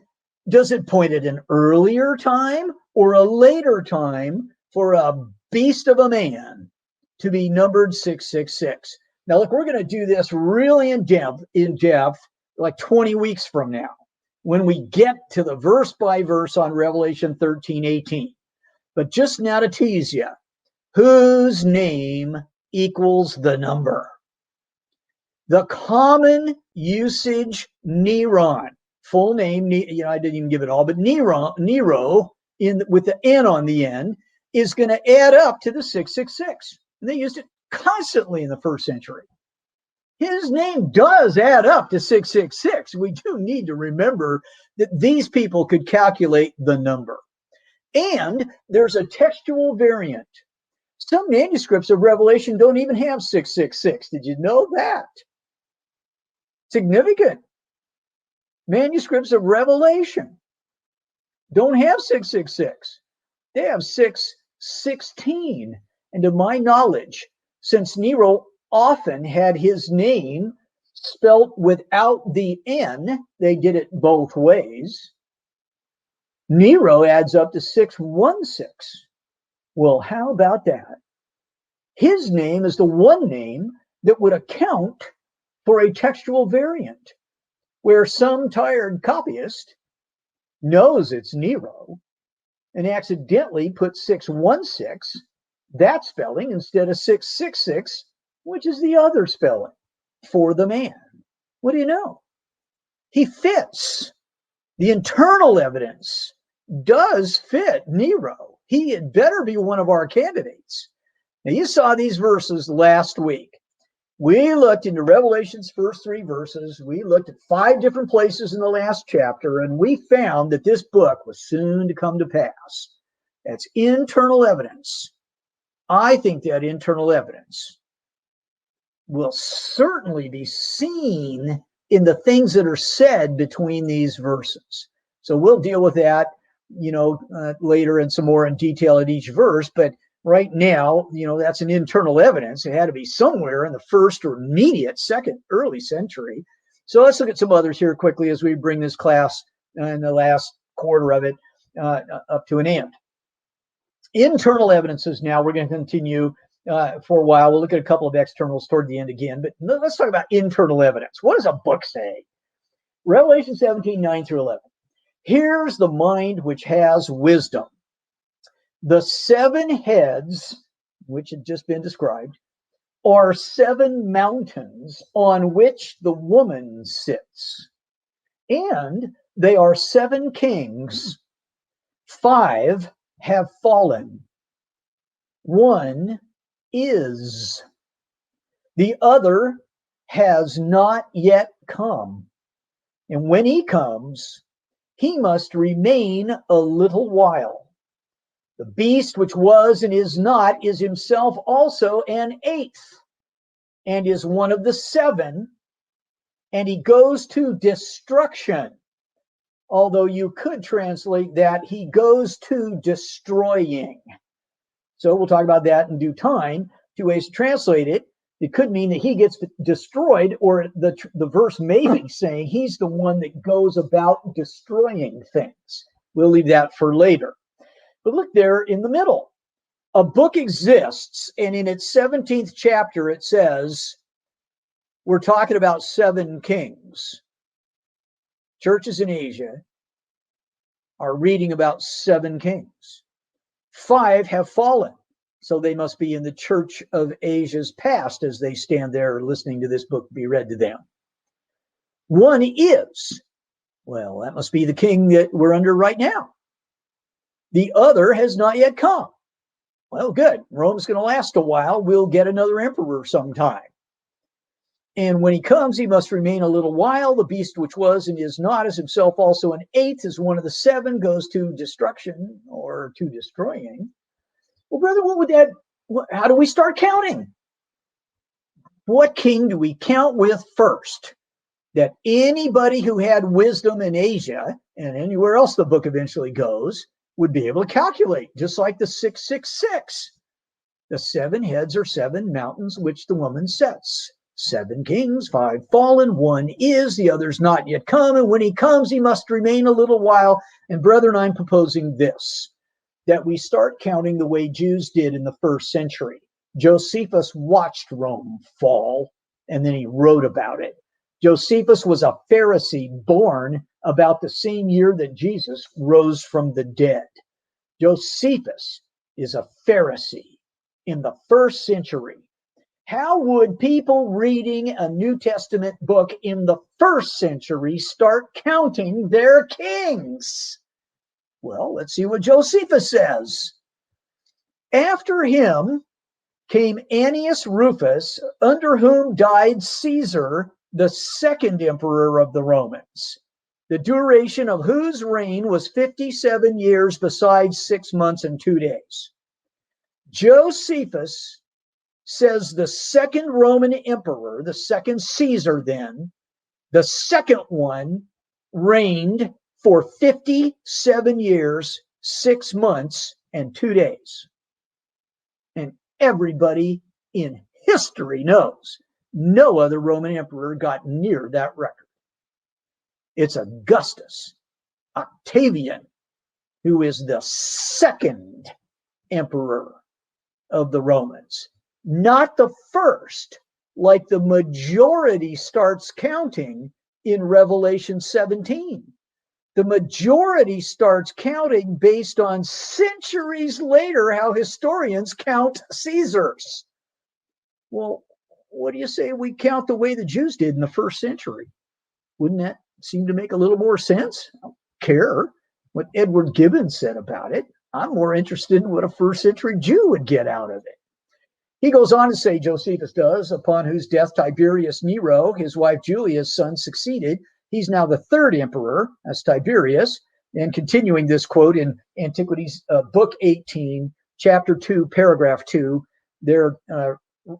Does it point at an earlier time or a later time for a beast of a man to be numbered 666? Now, look, we're going to do this really in depth, like 20 weeks from now, when we get to the verse by verse on Revelation 13:18. But just now to tease you, whose name equals the number? The common usage Neron, full name, I didn't even give it all, but Nero with the N on the end is going to add up to the 666. And they used it constantly in the first century. His name does add up to 666. We do need to remember that these people could calculate the number. And there's a textual variant. Some manuscripts of Revelation don't even have 666. Did you know that? Significant. Manuscripts of Revelation don't have 666. They have 616. And to my knowledge, since Nero often had his name spelt without the N, they did it both ways. Nero adds up to 616. Well, how about that? His name is the one name that would account for a textual variant, where some tired copyist knows it's Nero and accidentally put 616, that spelling, instead of 666, which is the other spelling for the man. What do you know? He fits. The internal evidence does fit Nero. He had better be one of our candidates. Now, you saw these verses last week. We looked into Revelation's first 3 verses. We looked at 5 different places in the last chapter, and we found that this book was soon to come to pass. That's internal evidence. I think that internal evidence will certainly be seen in the things that are said between these verses. So we'll deal with that, later and some more in detail at each verse. But right now, that's an internal evidence. It had to be somewhere in the first or immediate second early century. So let's look at some others here quickly as we bring this class in the last quarter of it up to an end. Internal evidences now. We're going to continue for a while. We'll look at a couple of externals toward the end again, but let's talk about internal evidence. What does a book say? Revelation 17:9 through 11. Here's the mind which has wisdom. The 7 heads, which had just been described, are 7 mountains on which the woman sits. And they are 7 kings. 5 have fallen. 1 is. The other has not yet come. And when he comes, he must remain a little while. The beast which was and is not is himself also an 8th, and is one of the 7, and he goes to destruction. Although you could translate that, he goes to destroying. So we'll talk about that in due time. 2 ways to translate it. It could mean that he gets destroyed, or the verse may be saying he's the one that goes about destroying things. We'll leave that for later. But look there in the middle. A book exists, and in its 17th chapter it says, we're talking about 7 kings. Churches in Asia are reading about 7 kings. 5 have fallen. So they must be in the church of Asia's past as they stand there listening to this book be read to them. 1 is. Well, that must be the king that we're under right now. The other has not yet come. Well, good. Rome's going to last a while. We'll get another emperor sometime. And when he comes, he must remain a little while. The beast which was and is not is himself also an 8th, is one of the 7, goes to destruction or to destroying. Well, brother, how do we start counting? What king do we count with first? That anybody who had wisdom in Asia and anywhere else the book eventually goes would be able to calculate, just like the 666. The 7 heads are 7 mountains which the woman sets. 7 kings, 5 fallen, 1 is, the other's not yet come, and when he comes, he must remain a little while. And brethren, I'm proposing this, that we start counting the way Jews did in the first century. Josephus watched Rome fall, and then he wrote about it. Josephus was a Pharisee born about the same year that Jesus rose from the dead. Josephus is a Pharisee in the first century. How would people reading a New Testament book in the first century start counting their kings? Well, let's see what Josephus says. After him came Annius Rufus, under whom died Caesar, the second emperor of the Romans, the duration of whose reign was 57 years besides 6 months and 2 days. Josephus says the second Roman emperor, the second Caesar then, the second one reigned for 57 years, 6 months, and 2 days. And everybody in history knows no other Roman emperor got near that record. It's Augustus Octavian, who is the second emperor of the Romans, not the first, like the majority starts counting in Revelation 17. The majority starts counting based on centuries later how historians count Caesars. Well, what do you say we count the way the Jews did in the first century? Wouldn't that seem to make a little more sense? I don't care what Edward Gibbons said about it. I'm more interested in what a first century Jew would get out of it. He goes on to say, Josephus does, upon whose death Tiberius Nero, his wife Julia's son, succeeded. He's now the third emperor, as Tiberius. And continuing this quote in Antiquities, Book 18, Chapter 2, Paragraph 2, their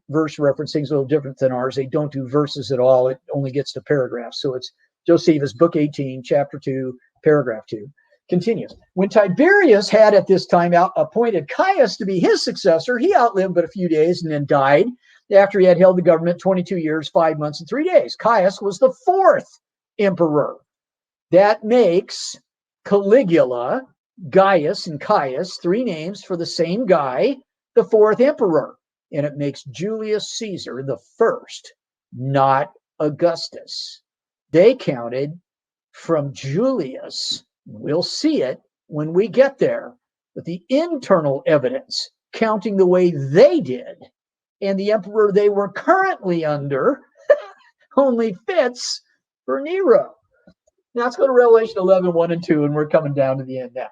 verse referencing is a little different than ours. They don't do verses at all. It only gets to paragraphs. So it's Josephus, Book 18, Chapter 2, Paragraph 2. Continues. When Tiberius had at this time appointed Caius to be his successor, he outlived but a few days and then died after he had held the government 22 years, 5 months, and 3 days. Caius was the fourth emperor. That makes Caligula, Gaius, and Caius, 3 names for the same guy, the fourth emperor. And it makes Julius Caesar the first, not Augustus. They counted from Julius. We'll see it when we get there. But the internal evidence, counting the way they did, and the emperor they were currently under, only fits for Nero. Now let's go to Revelation 11, 1 and 2, and we're coming down to the end now.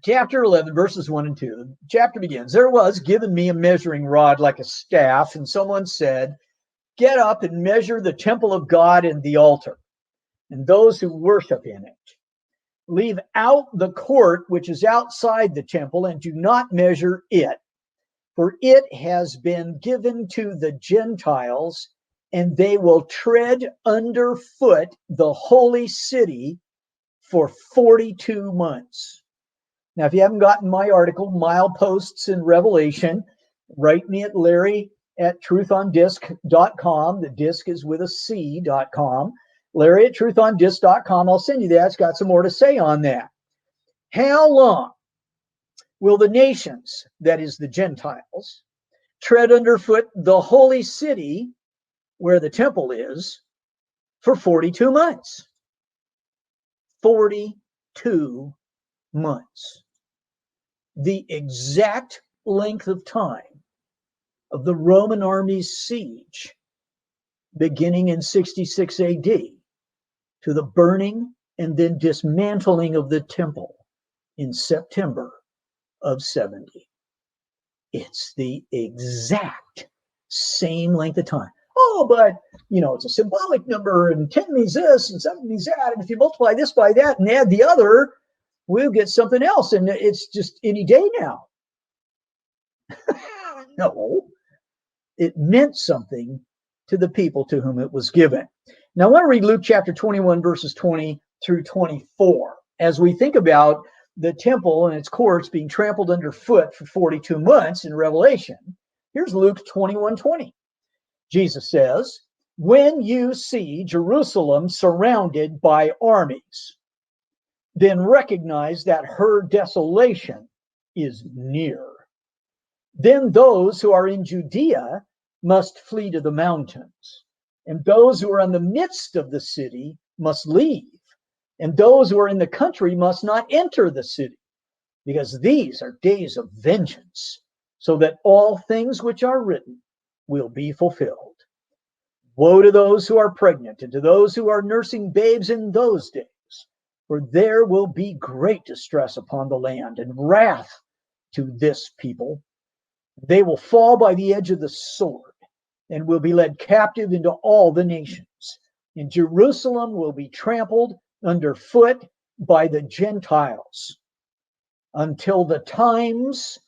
Chapter 11, verses 1 and 2. The chapter begins. There was given me a measuring rod like a staff, and someone said, get up and measure the temple of God and the altar, and those who worship in it. Leave out the court which is outside the temple, and do not measure it, for it has been given to the Gentiles, and they will tread underfoot the holy city for 42 months. Now, if you haven't gotten my article, Mileposts in Revelation, write me at Larry@truthondisc.com. The disc is with a C.com. Larry@truthondisc.com. I'll send you that. It's got some more to say on that. How long will the nations, that is the Gentiles, tread underfoot the holy city where the temple is for 42 months? 42 months. The exact length of time of the Roman army's siege beginning in 66 AD to the burning and then dismantling of the temple in September of 70. It's the exact same length of time. Oh, but, it's a symbolic number, and 10 means this, and 7 means that, and if you multiply this by that and add the other, we'll get something else, and it's just any day now. No, it meant something to the people to whom it was given. Now, I want to read Luke chapter 21, verses 20 through 24. As we think about the temple and its courts being trampled underfoot for 42 months in Revelation, here's Luke 21:20. Jesus says, when you see Jerusalem surrounded by armies, then recognize that her desolation is near. Then those who are in Judea must flee to the mountains, and those who are in the midst of the city must leave, and those who are in the country must not enter the city, because these are days of vengeance, so that all things which are written will be fulfilled. Woe to those who are pregnant and to those who are nursing babes in those days, for there will be great distress upon the land and wrath to this people. They will fall by the edge of the sword and will be led captive into all the nations. And Jerusalem will be trampled underfoot by the Gentiles until the times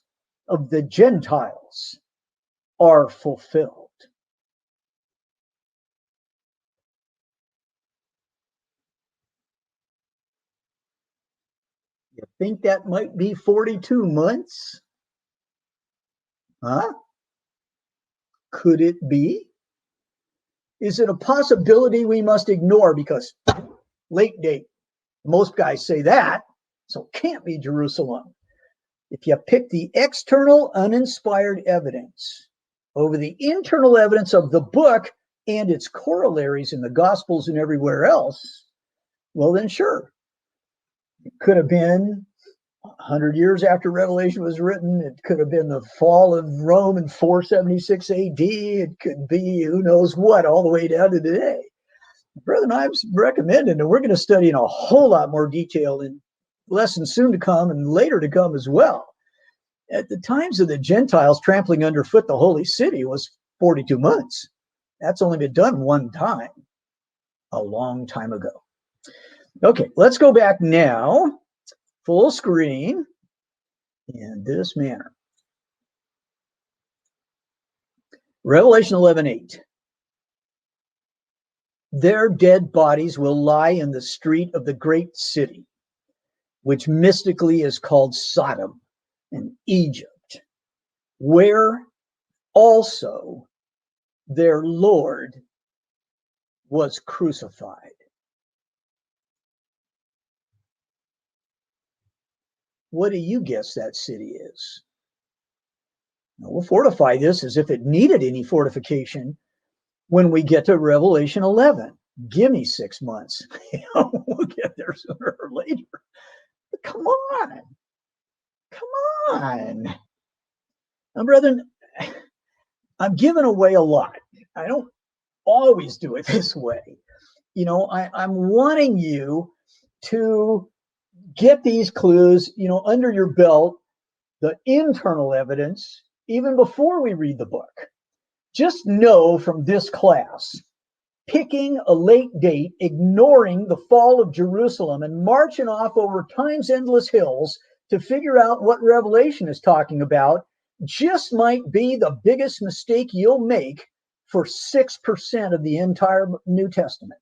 of the Gentiles are fulfilled. You think that might be 42 months? Huh? Could it be? Is it a possibility we must ignore because late date? Most guys say that, so it can't be Jerusalem. If you pick the external uninspired evidence over the internal evidence of the book and its corollaries in the Gospels and everywhere else, well then sure. It could have been 100 years after Revelation was written. It could have been the fall of Rome in 476 AD. It could be who knows what all the way down to today. Brother, I'm recommending, and we're going to study in a whole lot more detail in lessons soon to come and later to come as well. At the times of the Gentiles trampling underfoot the holy city was 42 months. That's only been done one time, a long time ago. Okay, let's go back now, full screen, in this manner. Revelation 11:8. Their dead bodies will lie in the street of the great city, which mystically is called Sodom and Egypt, where also their Lord was crucified. What do you guess that city is? Now, we'll fortify this as if it needed any fortification when we get to Revelation 11. Give me 6 months. We'll get there sooner or later. But come on. Come on. Now, brethren, I'm giving away a lot. I don't always do it this way. I'm wanting you to get these clues, under your belt, the internal evidence, even before we read the book. Just know from this class, picking a late date, ignoring the fall of Jerusalem, and marching off over time's endless hills to figure out what Revelation is talking about just might be the biggest mistake you'll make for 6% of the entire New Testament.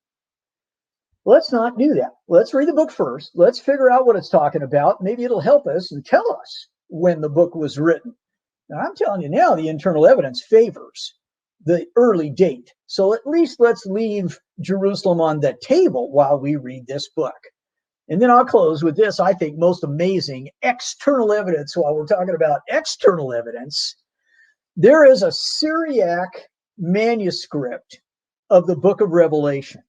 Let's not do that. Let's read the book first. Let's figure out what it's talking about. Maybe it'll help us and tell us when the book was written. Now, I'm telling you now, the internal evidence favors the early date. So at least let's leave Jerusalem on the table while we read this book. And then I'll close with this, I think, most amazing external evidence. While we're talking about external evidence, there is a Syriac manuscript of the book of Revelation,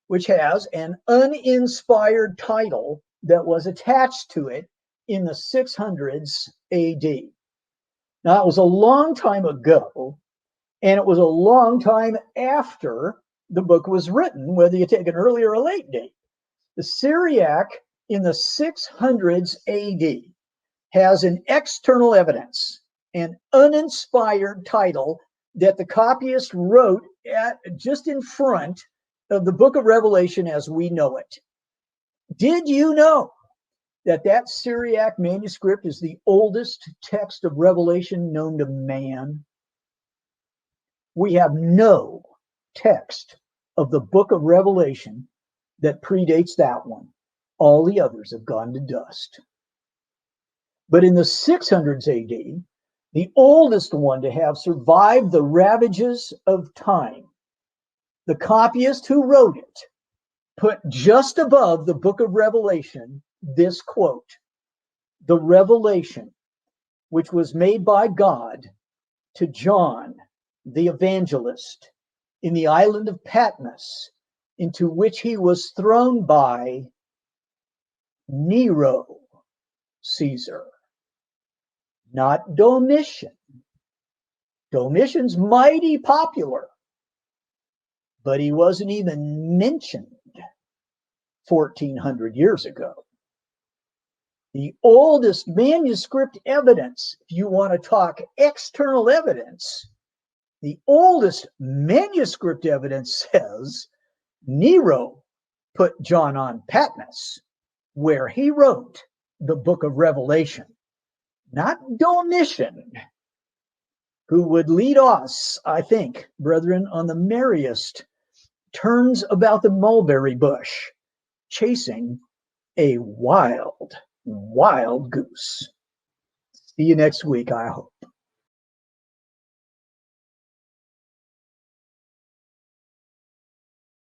which has an uninspired title that was attached to it in the 600s AD. Now, it was a long time ago, and it was a long time after the book was written, whether you take an early or a late date. The Syriac in the 600s AD has an external evidence, an uninspired title that the copyist wrote just in front of the book of Revelation as we know it. Did you know that Syriac manuscript is the oldest text of Revelation known to man? We have no text of the book of Revelation that predates that one. All the others have gone to dust. But in the 600s AD, the oldest one to have survived the ravages of time, the copyist who wrote it put just above the book of Revelation this quote: "The revelation which was made by God to John the evangelist in the island of Patmos, into which he was thrown by Nero Caesar, not Domitian. Domitian's mighty popular, but he wasn't even mentioned 1400 years ago. The oldest manuscript evidence, if you want to talk external evidence, the oldest manuscript evidence says Nero put John on Patmos, where he wrote the book of Revelation, not Domitian, who would lead us, I think, brethren, on the merriest turns about the mulberry bush, chasing a wild, wild goose. See you next week, I hope.